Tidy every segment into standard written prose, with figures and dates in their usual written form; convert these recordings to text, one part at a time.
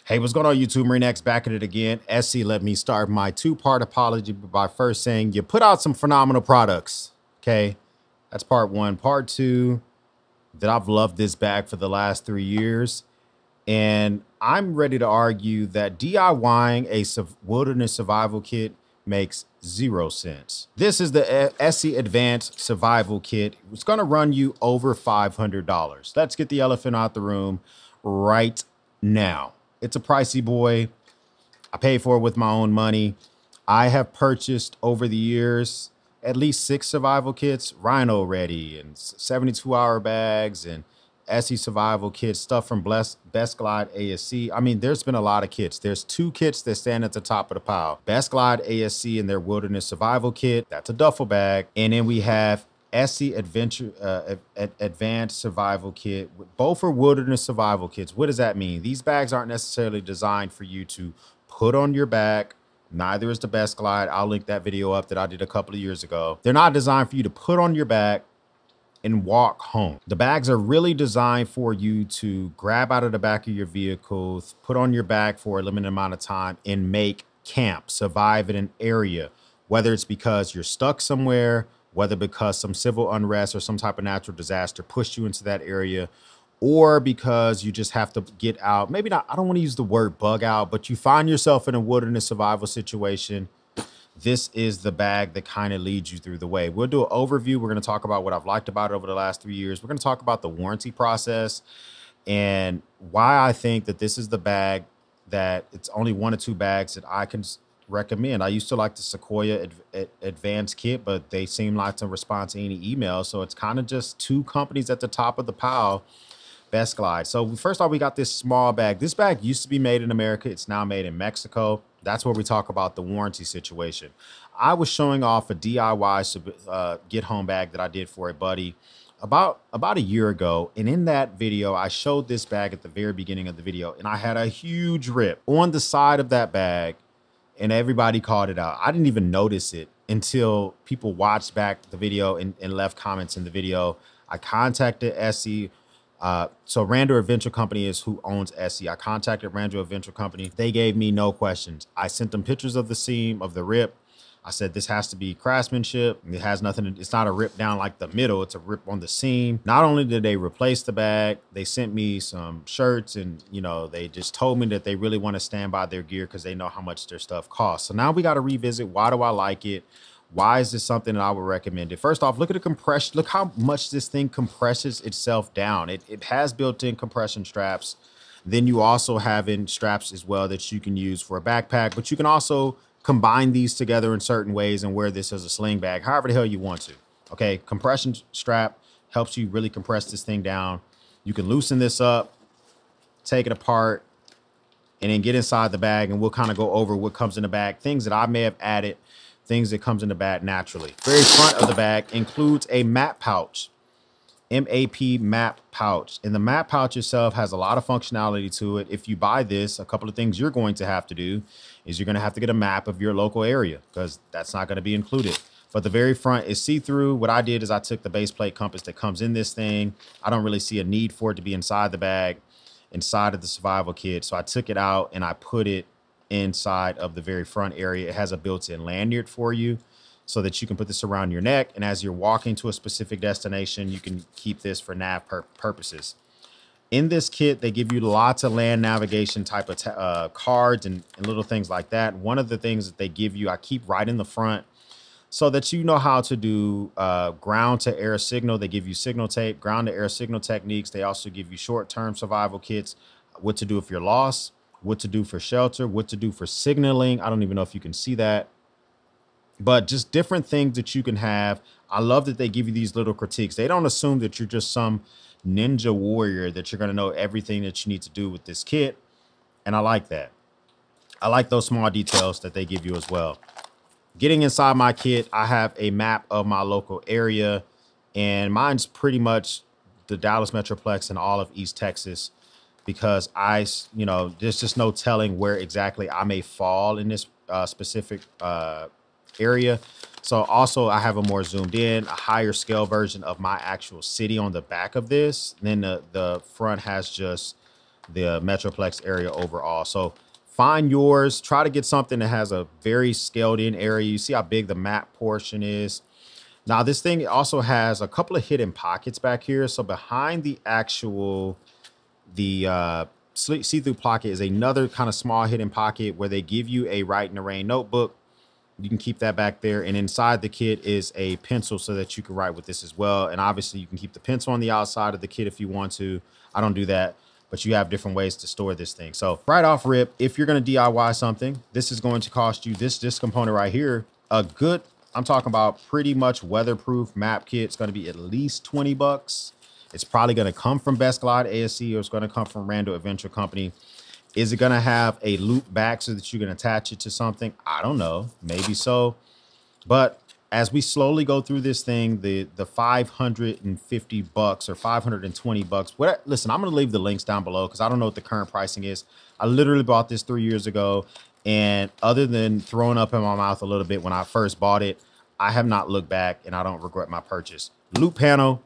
Hey, what's going on, YouTube? Marine X back at it again. ESEE, let me start my two-part apology by first saying you put out some phenomenal products. Okay, that's part one. Part two, that I've loved this bag for the last 3 years. And I'm ready to argue that DIYing a wilderness survival kit makes 0 sense. This is the ESEE Advanced Survival Kit. It's going to run you over $500. Let's get the elephant out the room right now. It's a pricey boy. I paid for it with my own money. I have purchased over the years at least 6 survival kits, Rhino Ready and 72-hour bags and ESEE survival kits, stuff from Best Glide ASC. I mean, there's been a lot of kits. There's 2 kits that stand at the top of the pile. Best Glide ASC and their Wilderness Survival Kit. That's a duffel bag. And then we have ESEE Advanced Survival Kit. Both are wilderness survival kits. What does that mean? These bags aren't necessarily designed for you to put on your back. Neither is the Best Glide. I'll link that video up that I did a couple of years ago. They're not designed for you to put on your back and walk home. The bags are really designed for you to grab out of the back of your vehicle, put on your back for a limited amount of time and make camp, survive in an area, whether it's because you're stuck somewhere, whether because some civil unrest or some type of natural disaster pushed you into that area, or because you just have to get out. Maybe not, I don't want to use the word bug out, but you find yourself in a wilderness survival situation. This is the bag that kind of leads you through the way. We'll do an overview. We're going to talk about what I've liked about it over the last 3 years. We're going to talk about the warranty process and why I think that this is the bag that it's only 1 or 2 bags that I can recommend. I used to like the Sequoia Advanced Kit, but they seem like to respond to any emails. So it's kind of just 2 companies at the top of the pile. Best Glide. So first off, we got this small bag. This bag used to be made in America. It's now made in Mexico. That's where we talk about the warranty situation. I was showing off a DIY get home bag that I did for a buddy about a year ago. And in that video, I showed this bag at the very beginning of the video, and I had a huge rip on the side of that bag, and everybody called it out. I didn't even notice it until people watched back the video and left comments in the video. I contacted ESEE. So Randor Adventure Company is who owns ESEE. I contacted Randor Adventure Company. They gave me no questions. I sent them pictures of the seam, of the rip. I said, this has to be craftsmanship. It has nothing, it's not a rip down like the middle. It's a rip on the seam. Not only did they replace the bag, they sent me some shirts, and, you know, they just told me that they really want to stand by their gear because they know how much their stuff costs. So now we got to revisit, why do I like it? Why is this something that I would recommend it? First off, look at the compression. Look how much this thing compresses itself down. It has built-in compression straps. Then you also have in straps as well that you can use for a backpack, but you can also combine these together in certain ways and wear this as a sling bag, however the hell you want to. Okay, compression strap helps you really compress this thing down. You can loosen this up, take it apart, and then get inside the bag, and we'll kind of go over what comes in the bag, things that I may have added, things that comes in the bag naturally. Very front of the bag includes a map pouch, MAP map pouch. And the map pouch itself has a lot of functionality to it. If you buy this, a couple of things you're going to have to do is you're going to have to get a map of your local area because that's not going to be included. But the very front is see-through. What I did is I took the base plate compass that comes in this thing. I don't really see a need for it to be inside the bag, inside of the survival kit. So I took it out and I put it inside of the very front area. It has a built-in lanyard for you so that you can put this around your neck, and as you're walking to a specific destination, you can keep this for nav purposes. In this kit, they give you lots of land navigation type of cards and little things like that. One of the things that they give you, I keep right in the front so that you know how to do ground to air signal. They give you signal tape, ground to air signal techniques. They also give you short-term survival kits, what to do if you're lost, what to do for shelter, what to do for signaling. I don't even know if you can see that, but just different things that you can have. I love that they give you these little critiques. They don't assume that you're just some ninja warrior, that you're going to know everything that you need to do with this kit. And I like that. I like those small details that they give you as well. Getting inside my kit, I have a map of my local area, and mine's pretty much the Dallas Metroplex and all of East Texas, because you know, there's just no telling where exactly I may fall in this specific area. So also I have a more zoomed in, a higher scale version of my actual city on the back of this. And then the front has just the Metroplex area overall. So find yours, try to get something that has a very scaled in area. You see how big the map portion is. Now this thing also has a couple of hidden pockets back here. So behind the actual, the see-through pocket is another kind of small hidden pocket where they give you a write in the rain notebook. You can keep that back there. And inside the kit is a pencil so that you can write with this as well. And obviously you can keep the pencil on the outside of the kit if you want to. I don't do that, but you have different ways to store this thing. So right off rip, if you're going to DIY something, this is going to cost you this component right here. A good, I'm talking about pretty much weatherproof map kit. It's going to be at least 20 bucks. It's probably going to come from Best Glide ASE, or it's going to come from Rando Adventure Company. Is it going to have a loop back so that you can attach it to something? I don't know. Maybe so. But as we slowly go through this thing, the 550 bucks or 520 bucks. Listen, I'm going to leave the links down below because I don't know what the current pricing is. I literally bought this 3 years ago. And other than throwing up in my mouth a little bit when I first bought it, I have not looked back and I don't regret my purchase. Loop panel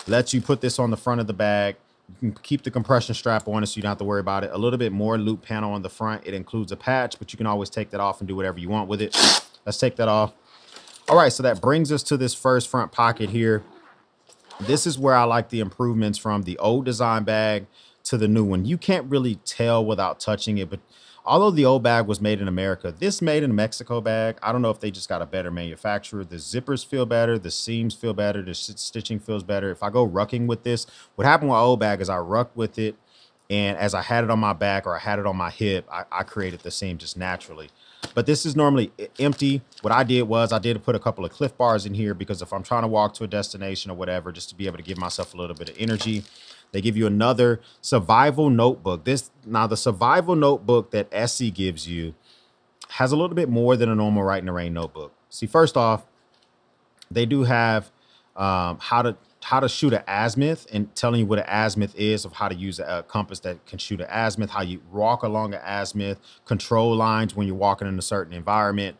lets you put this on the front of the bag. You can keep the compression strap on it so you don't have to worry about it. A little bit more loop panel on the front. It includes a patch, but you can always take that off and do whatever you want with it. Let's take that off. All right, so that brings us to this first front pocket here. This is where I like the improvements from the old design bag to the new one. You can't really tell without touching it, but although the old bag was made in America, this made in Mexico bag, I don't know if they just got a better manufacturer. The zippers feel better. The seams feel better. The stitching feels better. If I go rucking with this, what happened with my old bag is I rucked with it. And as I had it on my back or I had it on my hip, I created the seam just naturally. But this is normally empty. What I did was I did put a couple of Cliff Bars in here because if I'm trying to walk to a destination or whatever, just to be able to give myself a little bit of energy. They give you another survival notebook. Now the survival notebook that ESEE gives you has a little bit more than a normal write in the rain notebook. See, first off, they do have how to shoot an azimuth and telling you what an azimuth is, of how to use a compass that can shoot an azimuth, how you walk along an azimuth, control lines when you're walking in a certain environment.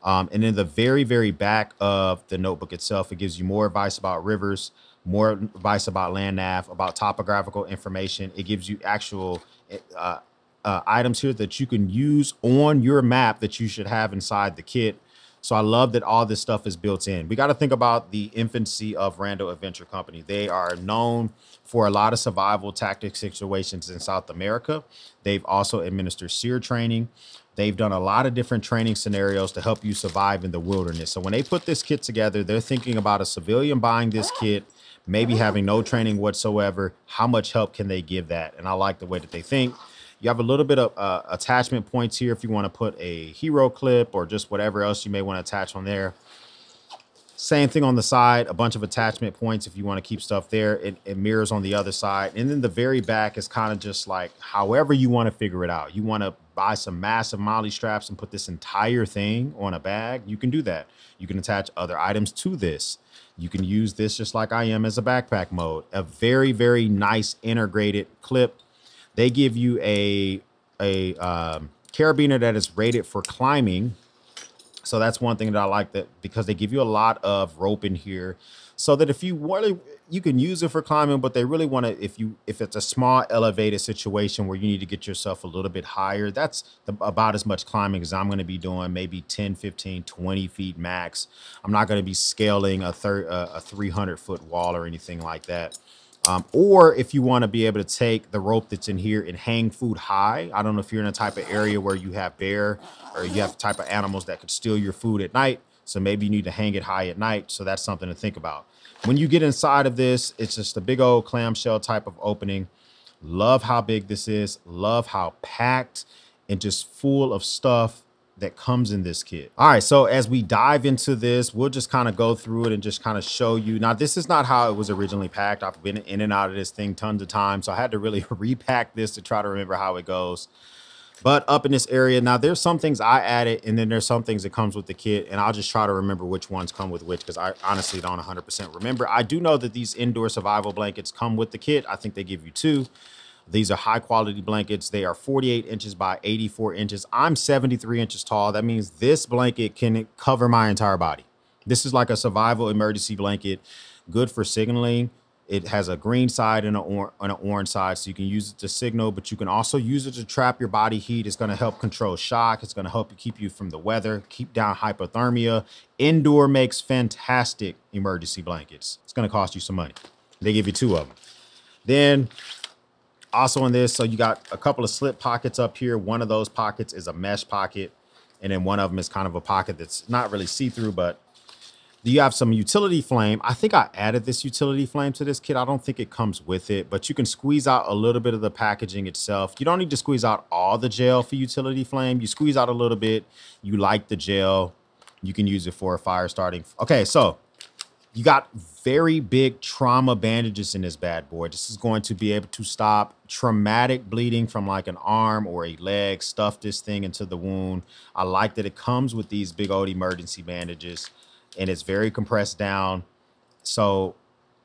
And in the very, very back of the notebook itself, it gives you more advice about rivers, more advice about land nav, about topographical information. It gives you actual items here that you can use on your map that you should have inside the kit. So I love that all this stuff is built in. We got to think about the infancy of Rando Adventure Company. They are known for a lot of survival tactic situations in South America. They've also administered SEER training. They've done a lot of different training scenarios to help you survive in the wilderness. So when they put this kit together, they're thinking about a civilian buying this kit, maybe having no training whatsoever. How much help can they give that? And I like the way that they think. You have a little bit of attachment points here if you want to put a hero clip or just whatever else you may want to attach on there. Same thing on the side, a bunch of attachment points if you want to keep stuff there. It mirrors on the other side. And then the very back is kind of just like however you want to figure it out. You want to buy some massive molly straps and put this entire thing on a bag. You can do that. You can attach other items to this. You can use this just like I am as a backpack mode. A very, very nice integrated clip. They give you a carabiner that is rated for climbing. So that's one thing that I like, that because they give you a lot of rope in here so that if you really, you can use it for climbing, but they really want to, if it's a small elevated situation where you need to get yourself a little bit higher, that's about as much climbing as I'm going to be doing, maybe 10, 15, 20 feet max. I'm not going to be scaling a 300-foot wall or anything like that. Or if you want to be able to take the rope that's in here and hang food high. I don't know if you're in a type of area where you have bear or you have type of animals that could steal your food at night. So maybe you need to hang it high at night. So that's something to think about. When you get inside of this, it's just a big old clamshell type of opening. Love how big this is. Love how packed and just full of stuff that comes in this kit. All right, so as we dive into this, we'll just kind of go through it and just kind of show you. Now, this is not how it was originally packed. I've been in and out of this thing tons of times, so I had to really repack this to try to remember how it goes. But up in this area, now there's some things I added, and then there's some things that comes with the kit, and I'll just try to remember which ones come with which, because I honestly don't 100% remember. I do know that these indoor survival blankets come with the kit. I think they give you 2. These are high quality blankets. They are 48 inches by 84 inches. I'm 73 inches tall. That means this blanket can cover my entire body. This is like a survival emergency blanket, good for signaling. It has a green side and an orange side, so you can use it to signal, but you can also use it to trap your body heat. It's going to help control shock. It's going to help you keep you from the weather, keep down hypothermia. Indoor makes fantastic emergency blankets. It's going to cost you some money. They give you 2 of them. Then also in this, so you got a couple of slip pockets up here. One of those pockets is a mesh pocket, and then one of them is kind of a pocket that's not really see-through, but you have some utility flame. I think I added this utility flame to this kit. I don't think it comes with it, but you can squeeze out a little bit of the packaging itself. You don't need to squeeze out all the gel for utility flame. You squeeze out a little bit. You light the gel. You can use it for a fire starting. Okay, so you got very big trauma bandages in this bad boy. This is going to be able to stop traumatic bleeding from like an arm or a leg. Stuff this thing into the wound. I like that it comes with these big old emergency bandages, and it's very compressed down. So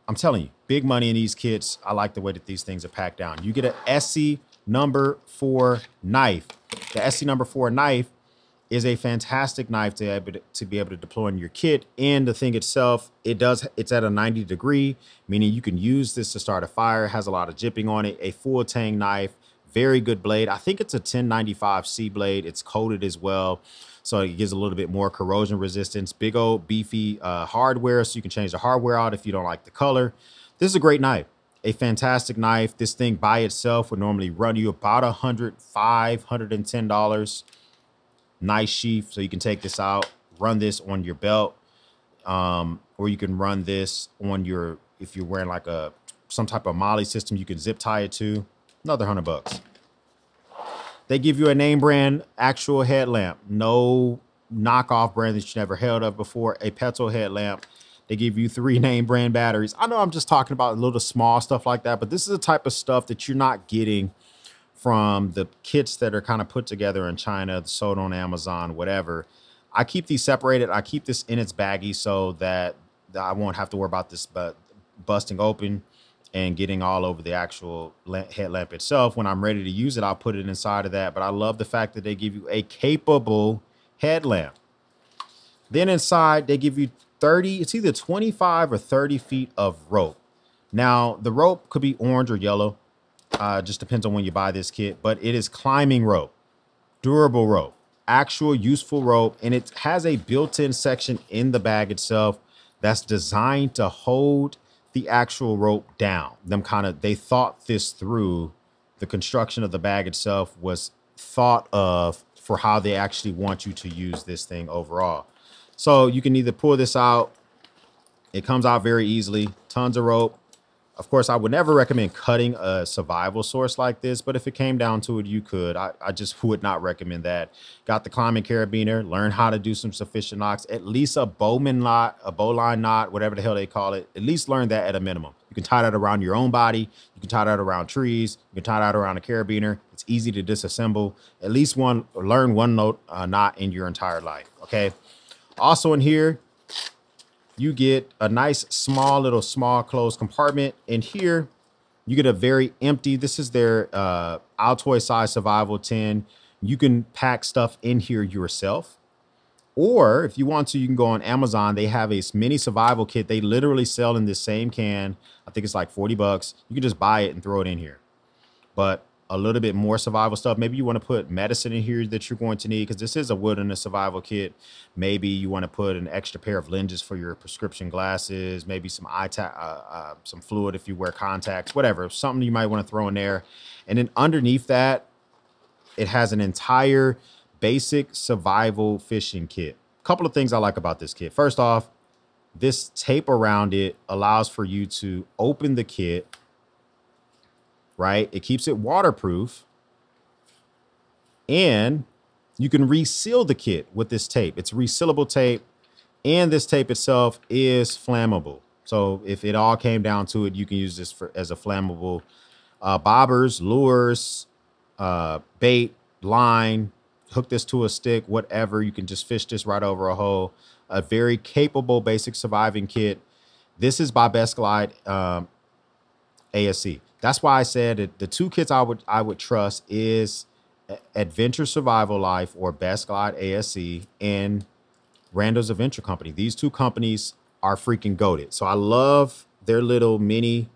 I'm telling you, big money in these kits. I like the way that these things are packed down. You get an ESEE number 4 knife. The ESEE number 4 knife is a fantastic knife to be able to deploy in your kit. And the thing itself, it's at a 90 degree, meaning you can use this to start a fire. It has a lot of jipping on it. A full tang knife, very good blade. I think it's a 1095C blade. It's coated as well, so it gives a little bit more corrosion resistance. Big old beefy hardware, so you can change the hardware out if you don't like the color. This is a great knife, a fantastic knife. This thing by itself would normally run you about $110. Nice sheath, so you can take this out, run this on your belt, or you can run this on your, if you're wearing like some type of molly system, you can zip tie it to. Another $100. They give you a name brand actual headlamp, no knockoff brand that you never held of before. A petrol headlamp. They give you 3 name brand batteries. I know I'm just talking about a little small stuff like that, but this is the type of stuff that you're not getting from the kits that are kind of put together in China, sold on Amazon, whatever. I keep these separated. I keep this in its baggie so that I won't have to worry about this busting open and getting all over the actual headlamp itself. When I'm ready to use it, I'll put it inside of that. But I love the fact that they give you a capable headlamp. Then inside, they give you 30, it's either 25 or 30 feet of rope. Now, the rope could be orange or yellow. Just depends on when you buy this kit, but it is climbing rope, durable rope, actual useful rope. And it has a built-in section in the bag itself that's designed to hold the actual rope down. They thought this through. The construction of the bag itself was thought of for how they actually want you to use this thing overall. So you can either pull this out. It comes out very easily, tons of rope. Of course, I would never recommend cutting a survival source like this, but if it came down to it, you could. I just would not recommend that. Got the climbing carabiner, learn how to do some sufficient knocks, at least a bowman knot, a bowline knot, whatever the hell they call it. At least learn that at a minimum. You can tie that around your own body. You can tie that around trees. You can tie that around a carabiner. It's easy to disassemble. At least learn one knot in your entire life, okay? Also in here, you get a nice small closed compartment. In here, you get a very empty, this is their Altoid size survival tin. You can pack stuff in here yourself. Or if you want to, you can go on Amazon. They have a mini survival kit. They literally sell in this same can. I think it's like 40 bucks. You can just buy it and throw it in here. But a little bit more survival stuff. Maybe you want to put medicine in here that you're going to need, because this is a wilderness survival kit. Maybe you want to put an extra pair of lenses for your prescription glasses, maybe some some fluid if you wear contacts, whatever, something you might want to throw in there. And then underneath that, it has an entire basic survival fishing kit. A couple of things I like about this kit. First off, this tape around it allows for you to open the kit, right? It keeps it waterproof, and you can reseal the kit with this tape. It's resealable tape, and this tape itself is flammable. So if it all came down to it, you can use this as a flammable bobbers, lures, bait, line, hook this to a stick, whatever. You can just fish this right over a hole. A very capable basic surviving kit. This is by Best Glide ASE. That's why I said that the 2 kits I would trust is Adventure Survival Life or Best Glide ASE and Rando's Adventure Company. These 2 companies are freaking goated. So I love their little mini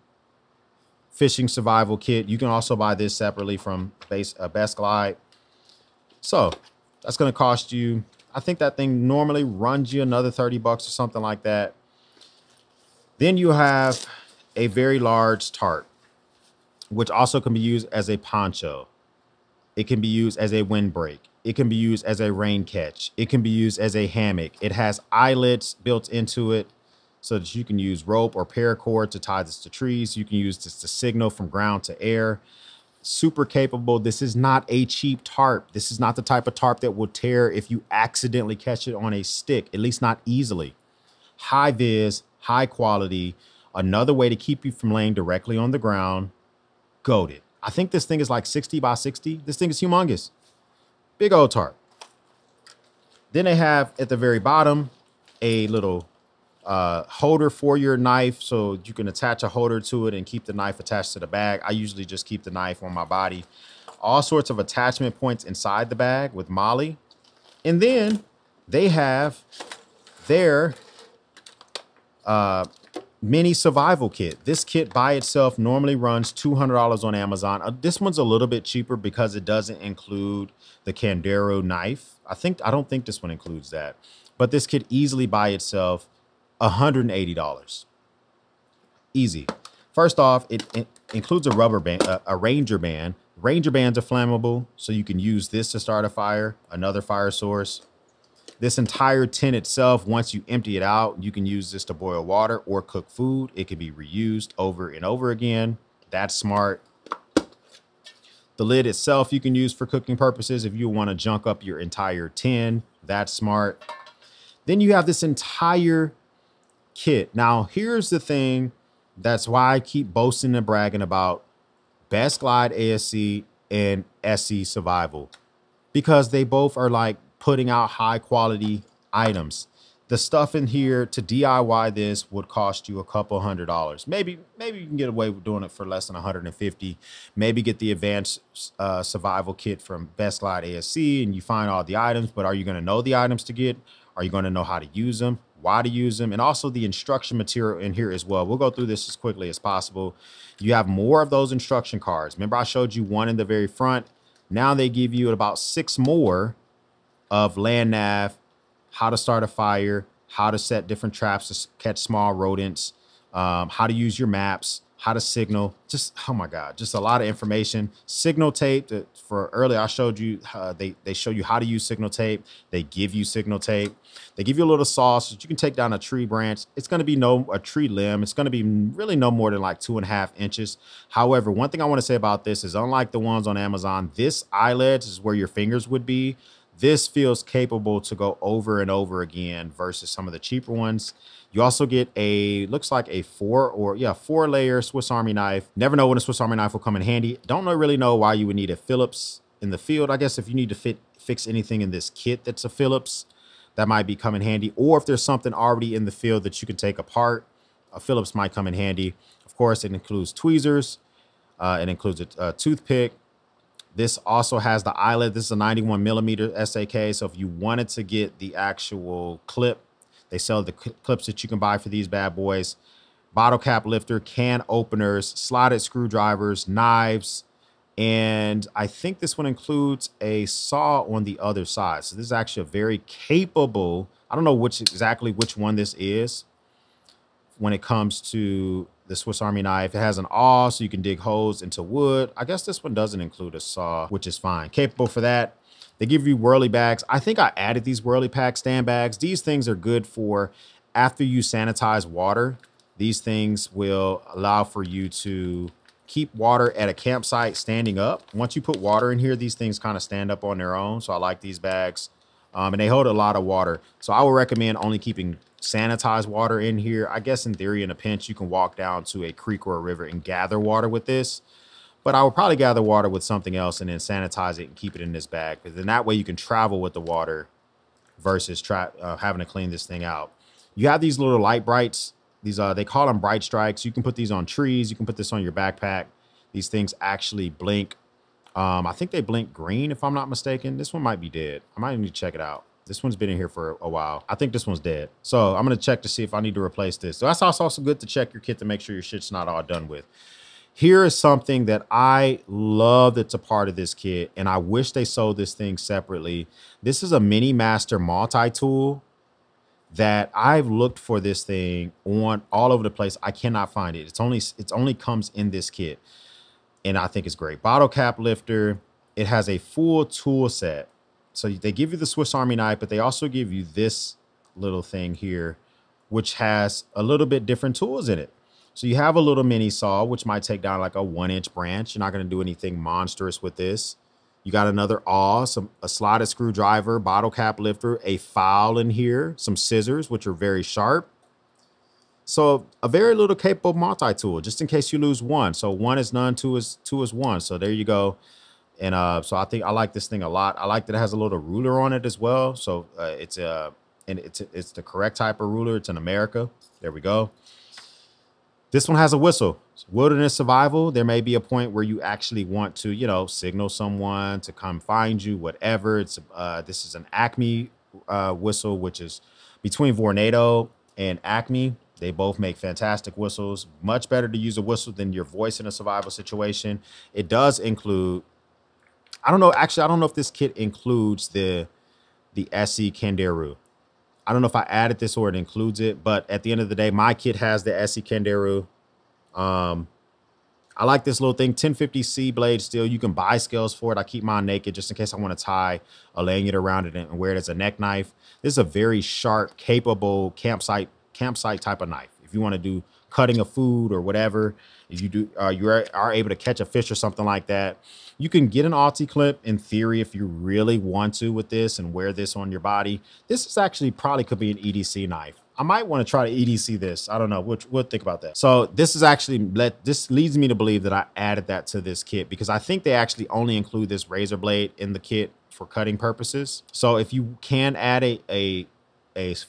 fishing survival kit. You can also buy this separately from Best Glide. So that's going to cost you, I think that thing normally runs you another 30 bucks or something like that. Then you have a very large tarp, which also can be used as a poncho. It can be used as a windbreak. It can be used as a rain catch. It can be used as a hammock. It has eyelets built into it so that you can use rope or paracord to tie this to trees. You can use this to signal from ground to air. Super capable. This is not a cheap tarp. This is not the type of tarp that will tear if you accidentally catch it on a stick, at least not easily. High vis, high quality. Another way to keep you from laying directly on the ground. Goated. I think this thing is like 60 by 60. This thing is humongous. Big old tarp. Then they have at the very bottom a little holder for your knife, so you can attach a holder to it and keep the knife attached to the bag. I usually just keep the knife on my body. All sorts of attachment points inside the bag with Molly. And then they have their mini survival kit. This kit by itself normally runs $200 on Amazon. This one's a little bit cheaper because it doesn't include the Candero knife. I don't think this one includes that, but this kit easily by itself, $180. Easy. First off, it includes a rubber band, a Ranger band. Ranger bands are flammable, so you can use this to start a fire, another fire source. This entire tin itself, once you empty it out, you can use this to boil water or cook food. It can be reused over and over again. That's smart. The lid itself you can use for cooking purposes if you want to junk up your entire tin. That's smart. Then you have this entire kit. Now, here's the thing. That's why I keep boasting and bragging about Best Glide ESEE and ESEE Survival, because they both are like putting out high quality items. The stuff in here to DIY this would cost you a couple $100. Maybe you can get away with doing it for less than 150. Maybe get the advanced survival kit from Best Glide ESEE and you find all the items, but are you going to know the items to get? Are you going to know how to use them, why to use them, and also the instruction material in here as well. We'll go through this as quickly as possible. You have more of those instruction cards. Remember I showed you one in the very front. Now they give you about 6 more of land nav, how to start a fire, how to set different traps to catch small rodents, how to use your maps, how to signal. Just, oh my God, just a lot of information. Signal tape, for earlier I showed you, they show you how to use signal tape. They give you signal tape. They give you a little saw so that you can take down a tree branch. It's going to be a tree limb. It's going to be really no more than like 2.5 inches. However, one thing I want to say about this is, unlike the ones on Amazon, this eyelet is where your fingers would be. This feels capable to go over and over again versus some of the cheaper ones. You also get looks like a 4-layer Swiss Army knife. Never know when a Swiss Army knife will come in handy. Don't really know why you would need a Phillips in the field. I guess if you need to fix anything in this kit that's a Phillips, that might be come in handy. Or if there's something already in the field that you can take apart, a Phillips might come in handy. Of course, it includes tweezers. It includes a toothpick. This also has the eyelet. This is a 91mm SAK. So if you wanted to get the actual clip, they sell the clips that you can buy for these bad boys. Bottle cap lifter, can openers, slotted screwdrivers, knives. And I think this one includes a saw on the other side. So this is actually a very capable, I don't know exactly which one this is when it comes to the Swiss Army knife. It has an awl so you can dig holes into wood. I guess this one doesn't include a saw, which is fine. Capable for that. They give you whirly bags. I think I added these whirly pack stand bags. These things are good for after you sanitize water. These things will allow for you to keep water at a campsite standing up. Once you put water in here, these things kind of stand up on their own. So I like these bags. And they hold a lot of water. So I would recommend only keeping sanitized water in here. I guess in theory, in a pinch, you can walk down to a creek or a river and gather water with this. But I would probably gather water with something else and then sanitize it and keep it in this bag. Because then that way you can travel with the water versus having to clean this thing out. You have these little light brights. These they call them bright strikes. You can put these on trees. You can put this on your backpack. These things actually blink. I think they blink green, if I'm not mistaken. This one might be dead. I might need to check it out. This one's been in here for a while. I think this one's dead. So I'm going to check to see if I need to replace this. So that's also good to check your kit to make sure your shit's not all done with. Here is something that I love that's a part of this kit, and I wish they sold this thing separately. This is a Mini Master multi-tool that I've looked for this thing on all over the place. I cannot find it. It's only comes in this kit, and I think it's great. Bottle cap lifter. It has a full tool set. So they give you the Swiss Army knife, but they also give you this little thing here, which has a little bit different tools in it. So you have a little mini saw, which might take down like a 1-inch branch. You're not going to do anything monstrous with this. You got another awl, a slotted screwdriver, bottle cap lifter, a file in here, some scissors, which are very sharp. So a very little capable multi-tool, just in case you lose one. So one is none, two is one. So there you go. And so I think I like this thing a lot. I like that it has a little ruler on it as well. So it's the correct type of ruler. It's in America. There we go. This one has a whistle. Wilderness survival. There may be a point where you actually want to, you know, signal someone to come find you, whatever. It's this is an Acme whistle, which is between Vornado and Acme. They both make fantastic whistles. Much better to use a whistle than your voice in a survival situation. It does include, I don't know. Actually, I don't know if this kit includes the ESEE Kandaru. I don't know if I added this or it includes it, but at the end of the day, my kit has the ESEE Kandaru. I like this little thing, 1050C blade steel. You can buy scales for it. I keep mine naked just in case I want to tie a lanyard around it and wear it as a neck knife. This is a very sharp, capable campsite type of knife. If you want to do cutting of food or whatever, if you do, you are able to catch a fish or something like that. You can get an Alti clip in theory if you really want to with this and wear this on your body. This is actually probably could be an EDC knife. I might want to try to EDC this. I don't know. We'll think about that. So this is actually, this leads me to believe that I added that to this kit because I think they actually only include this razor blade in the kit for cutting purposes. So if you can add a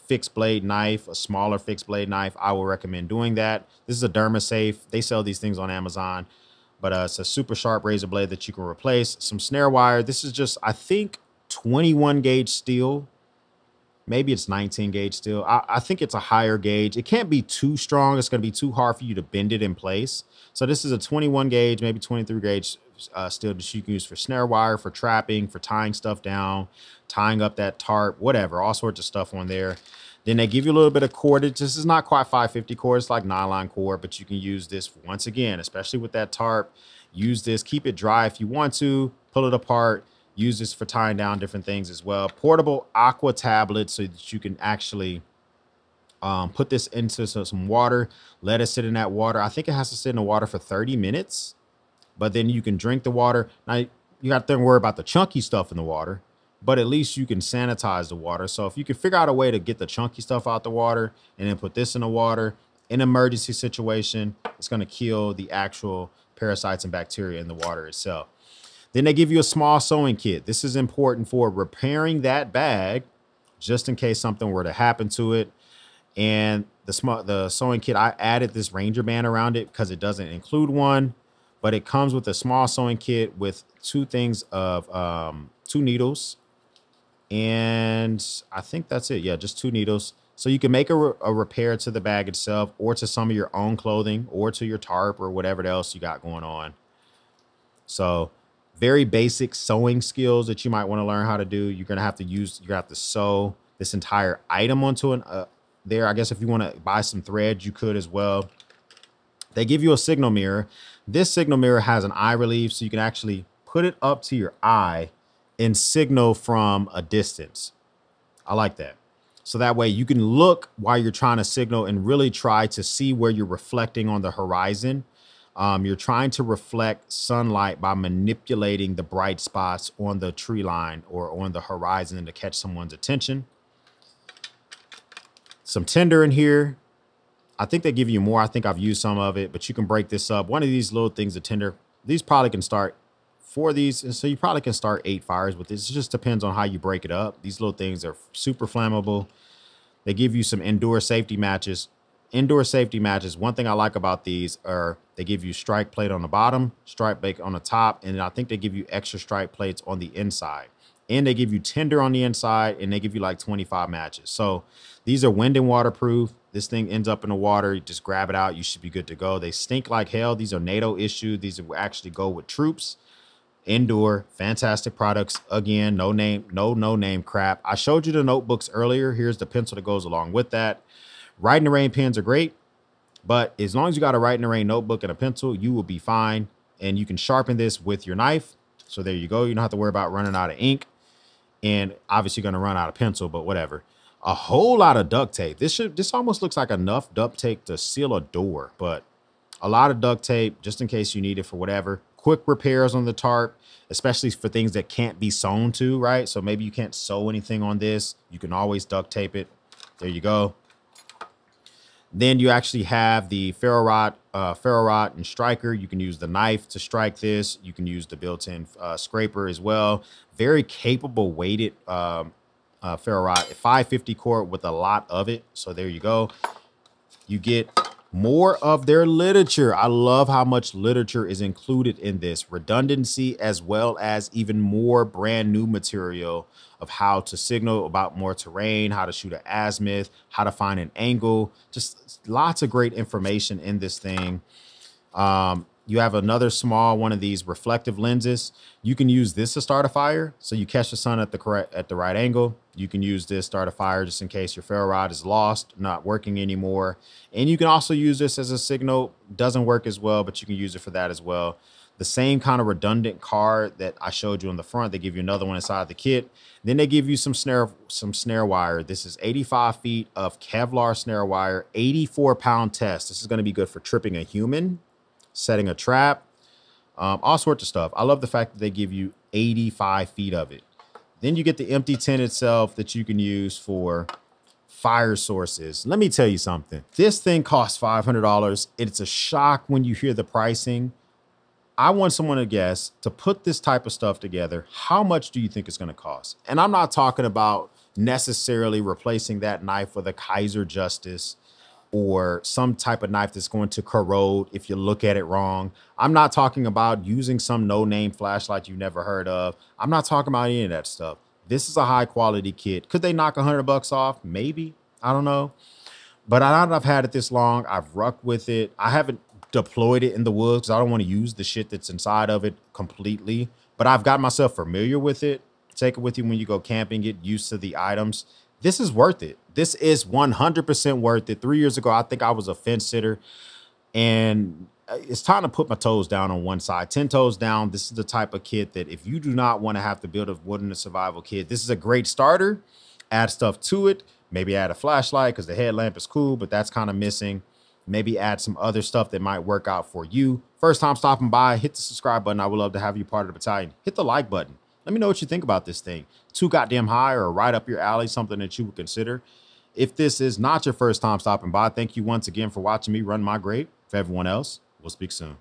fixed blade knife, a smaller fixed blade knife, I will recommend doing that. This is a DermaSafe. They sell these things on Amazon, but it's a super sharp razor blade that you can replace. Some snare wire. This is just, I think, 21 gauge steel. Maybe it's 19 gauge steel. I think it's a higher gauge. It can't be too strong. It's going to be too hard for you to bend it in place. So this is a 21 gauge, maybe 23 gauge steel that you can use for snare wire, for trapping, for tying stuff down, tying up that tarp, whatever, all sorts of stuff on there. Then they give you a little bit of cordage. This is not quite 550 cord. It's like nylon cord, but you can use this once again, especially with that tarp. Use this, keep it dry if you want to, pull it apart. Use this for tying down different things as well. Portable aqua tablet so that you can actually put this into some water, let it sit in that water. I think it has to sit in the water for 30 minutes, but then you can drink the water. Now, you got to worry about the chunky stuff in the water, but at least you can sanitize the water. So if you can figure out a way to get the chunky stuff out the water and then put this in the water, in an emergency situation, it's going to kill the actual parasites and bacteria in the water itself. Then they give you a small sewing kit. This is important for repairing that bag, just in case something were to happen to it. And the sewing kit, I added this Ranger band around it because it doesn't include one, but it comes with a small sewing kit with two needles. And I think that's it. Yeah, just 2 needles. So you can make a repair to the bag itself or to some of your own clothing or to your tarp or whatever else you got going on. So very basic sewing skills that you might want to learn how to do. You're going to have to sew this entire item onto an there. I guess if you want to buy some thread, you could as well. They give you a signal mirror. This signal mirror has an eye relief, so you can actually put it up to your eye and signal from a distance. I like that. So that way you can look while you're trying to signal and really try to see where you're reflecting on the horizon. You're trying to reflect sunlight by manipulating the bright spots on the tree line or on the horizon to catch someone's attention. Some tinder in here. I think they give you more. I think I've used some of it, but you can break this up. One of these little things, the tinder, these probably can start 4 of these. So you probably can start 8 fires with this. It just depends on how you break it up. These little things are super flammable. They give you some indoor safety matches. Indoor safety matches. One thing I like about these are they give you strike plate on the bottom, strike plate on the top, and I think they give you extra strike plates on the inside. and they give you tinder on the inside, and they give you like 25 matches. So these are wind and waterproof. This thing ends up in the water. You just grab it out. You should be good to go. They stink like hell. These are NATO issued. These will actually go with troops. Indoor, fantastic products. Again, no name crap. I showed you the notebooks earlier. Here's the pencil that goes along with that. Write in the rain pens are great, but as long as you got a write in the rain notebook and a pencil, you will be fine. And you can sharpen this with your knife. So there you go. You don't have to worry about running out of ink, and obviously you're going to run out of pencil, but whatever. A whole lot of duct tape. This almost looks like enough duct tape to seal a door, but a lot of duct tape just in case you need it for whatever. Quick repairs on the tarp, especially for things that can't be sewn to, right? So maybe you can't sew anything on this. You can always duct tape it. There you go. Then you actually have the ferro rod and striker. You can use the knife to strike this. You can use the built-in scraper as well. Very capable weighted ferro rod, 550 cord with a lot of it. So there you go. You get more of their literature. I love how much literature is included in this. Redundancy, as well as even more brand new material of how to signal about more terrain, how to shoot an azimuth, how to find an angle. Just lots of great information in this thing. You have another small one of these reflective lenses. You can use this to start a fire. So you catch the sun at the right angle. You can use this, start a fire just in case your ferro rod is lost, not working anymore. And you can also use this as a signal. Doesn't work as well, but you can use it for that as well. The same kind of redundant card that I showed you on the front, they give you another one inside the kit. Then they give you some snare wire. This is 85 feet of Kevlar snare wire, 84-pound test. This is going to be good for tripping a human, setting a trap, all sorts of stuff. I love the fact that they give you 85 feet of it. Then you get the empty tin itself that you can use for fire sources. Let me tell you something. This thing costs $500. It's a shock when you hear the pricing. I want someone to guess, to put this type of stuff together, how much do you think it's going to cost? And I'm not talking about necessarily replacing that knife with a Kaiser Justice or some type of knife that's going to corrode if you look at it wrong. I'm not talking about using some no-name flashlight you've never heard of. I'm not talking about any of that stuff. This is a high-quality kit. Could they knock $100 off? Maybe. I don't know. But now that I've had it this long, I've rucked with it. I haven't deployed it in the woods because I don't want to use the shit that's inside of it completely. But I've got myself familiar with it. Take it with you when you go camping, get used to the items. This is worth it. This is 100% worth it. 3 years ago, I think I was a fence sitter, and it's time to put my toes down on one side. 10 toes down. This is the type of kit that if you do not want to have to build a wilderness survival kit, this is a great starter. Add stuff to it. Maybe add a flashlight because the headlamp is cool, but that's kind of missing. Maybe add some other stuff that might work out for you. First time stopping by, hit the subscribe button. I would love to have you part of the battalion. Hit the like button. Let me know what you think about this thing. Too goddamn high or right up your alley, something that you would consider. If this is not your first time stopping by, thank you once again for watching me run my grade. For everyone else, we'll speak soon.